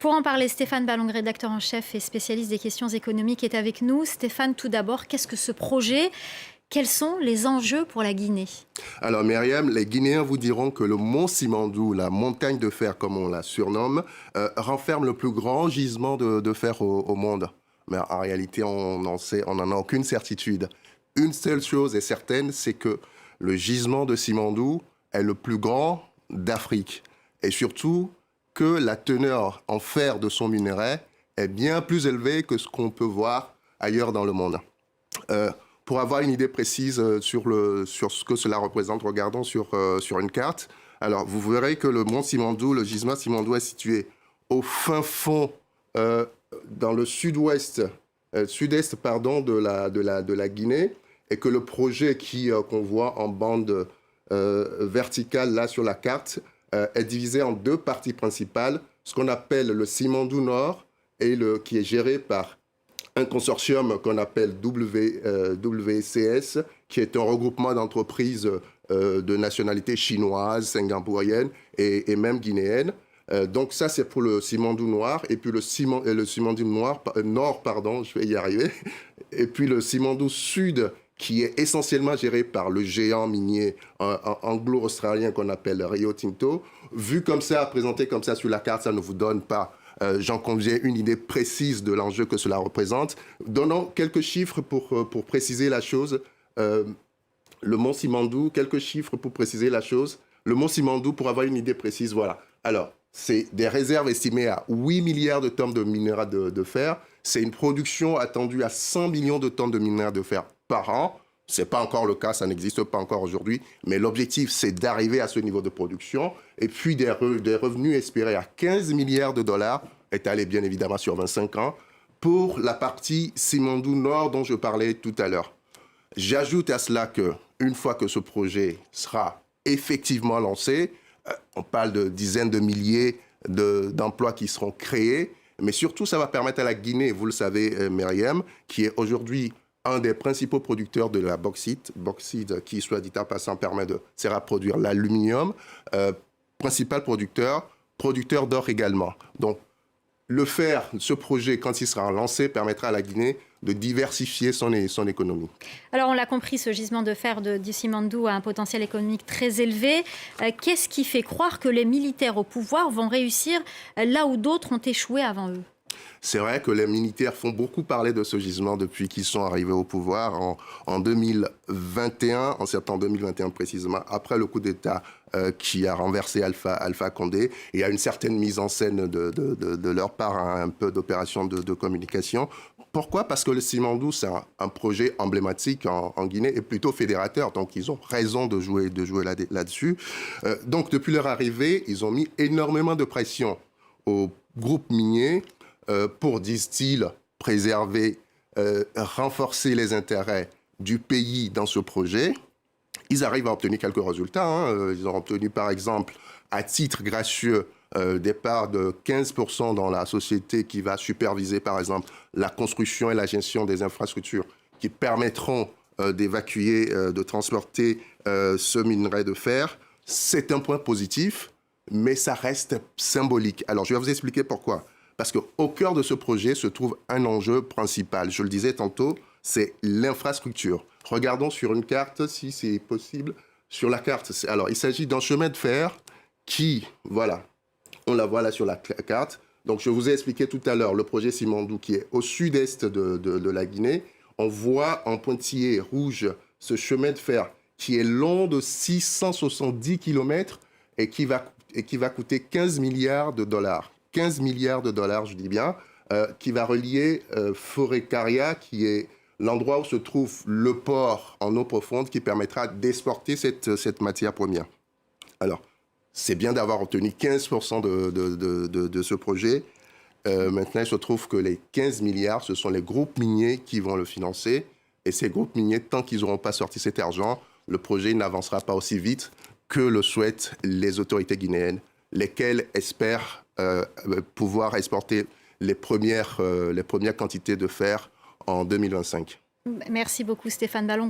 Pour en parler, Stéphane Ballong, rédacteur en chef et spécialiste des questions économiques, est avec nous. Stéphane, tout d'abord, qu'est-ce que ce projet? Quels sont les enjeux pour la Guinée? Alors Myriam, les Guinéens vous diront que le mont Simandou, la montagne de fer comme on la surnomme, renferme le plus grand gisement de fer au monde. Mais en réalité, on n'en a aucune certitude. Une seule chose est certaine, c'est que le gisement de Simandou est le plus grand d'Afrique. Et surtout, que la teneur en fer de son minerai est bien plus élevée que ce qu'on peut voir ailleurs dans le monde. Pour avoir une idée précise sur ce que cela représente, regardons sur une carte. Alors, vous verrez que le mont Simandou, le gisement Simandou est situé au fin fond, dans le sud-est de la Guinée, et que le projet qu'on voit en bande verticale là sur la carte est divisé en deux parties principales, ce qu'on appelle le Simandou Nord, qui est géré par un consortium qu'on appelle WCS, qui est un regroupement d'entreprises de nationalité chinoise, singapourienne et même guinéenne. Donc ça, c'est pour le Simandou Noir. Et puis le Simandou Nord, pardon, je vais y arriver. Et puis le Simandou Sud, qui est essentiellement géré par le géant minier anglo-australien qu'on appelle Rio Tinto. Vu comme ça, présenté comme ça sur la carte, ça ne vous donne pas, j'en conviens, une idée précise de l'enjeu que cela représente. Donnons quelques chiffres pour préciser la chose. Le mont Simandou, quelques chiffres pour préciser la chose. Le mont Simandou, pour avoir une idée précise, voilà. Alors, c'est des réserves estimées à 8 milliards de tonnes de minerai de fer. C'est une production attendue à 100 millions de tonnes de minerai de fer par an. Ce n'est pas encore le cas, ça n'existe pas encore aujourd'hui. Mais l'objectif, c'est d'arriver à ce niveau de production. Et puis des revenus espérés à 15 milliards de dollars, étalés bien évidemment sur 25 ans, pour la partie Simandou Nord dont je parlais tout à l'heure. J'ajoute à cela qu'une fois que ce projet sera effectivement lancé, on parle de dizaines de milliers d'emplois qui seront créés, mais surtout ça va permettre à la Guinée, vous le savez Myriam, qui est aujourd'hui un des principaux producteurs de la bauxite qui, soit dit en passant, sert à produire l'aluminium, principal producteur d'or également. Donc le fer, ce projet, quand il sera lancé, permettra à la Guinée de diversifier son économie. Alors, on l'a compris, ce gisement de fer du Simandou a un potentiel économique très élevé. Qu'est-ce qui fait croire que les militaires au pouvoir vont réussir là où d'autres ont échoué avant eux? C'est vrai que les militaires font beaucoup parler de ce gisement depuis qu'ils sont arrivés au pouvoir en 2021, en septembre 2021 précisément, après le coup d'État qui a renversé Alpha Condé. Il y a une certaine mise en scène de leur part, un peu d'opération de communication. Pourquoi? Parce que le Simandou, c'est un projet emblématique en Guinée et plutôt fédérateur. Donc, ils ont raison de jouer là-dessus. Donc, depuis leur arrivée, ils ont mis énormément de pression aux groupes miniers pour, disent-ils, préserver, renforcer les intérêts du pays dans ce projet. Ils arrivent à obtenir quelques résultats. Ils ont obtenu, par exemple, à titre gracieux, des parts de 15% dans la société qui va superviser, par exemple, la construction et la gestion des infrastructures qui permettront d'évacuer, de transporter ce minerai de fer. C'est un point positif, mais ça reste symbolique. Alors, je vais vous expliquer pourquoi. Parce qu'au cœur de ce projet se trouve un enjeu principal. Je le disais tantôt, c'est l'infrastructure. Regardons sur une carte, si c'est possible. Sur la carte, alors, il s'agit d'un chemin de fer qui, voilà, on la voit là sur la carte. Donc, je vous ai expliqué tout à l'heure le projet Simandou qui est au sud-est de la Guinée. On voit en pointillé rouge ce chemin de fer qui est long de 670 km et qui va coûter 15 milliards de dollars. 15 milliards de dollars, je dis bien, qui va relier Forêt-Caria, qui est l'endroit où se trouve le port en eau profonde qui permettra d'exporter cette matière première. Alors, c'est bien d'avoir obtenu 15% de ce projet. Maintenant, il se trouve que les 15 milliards, ce sont les groupes miniers qui vont le financer. Et ces groupes miniers, tant qu'ils n'auront pas sorti cet argent, le projet n'avancera pas aussi vite que le souhaitent les autorités guinéennes, lesquelles espèrent pouvoir exporter les premières quantités de fer en 2025. Merci beaucoup Stéphane Ballong.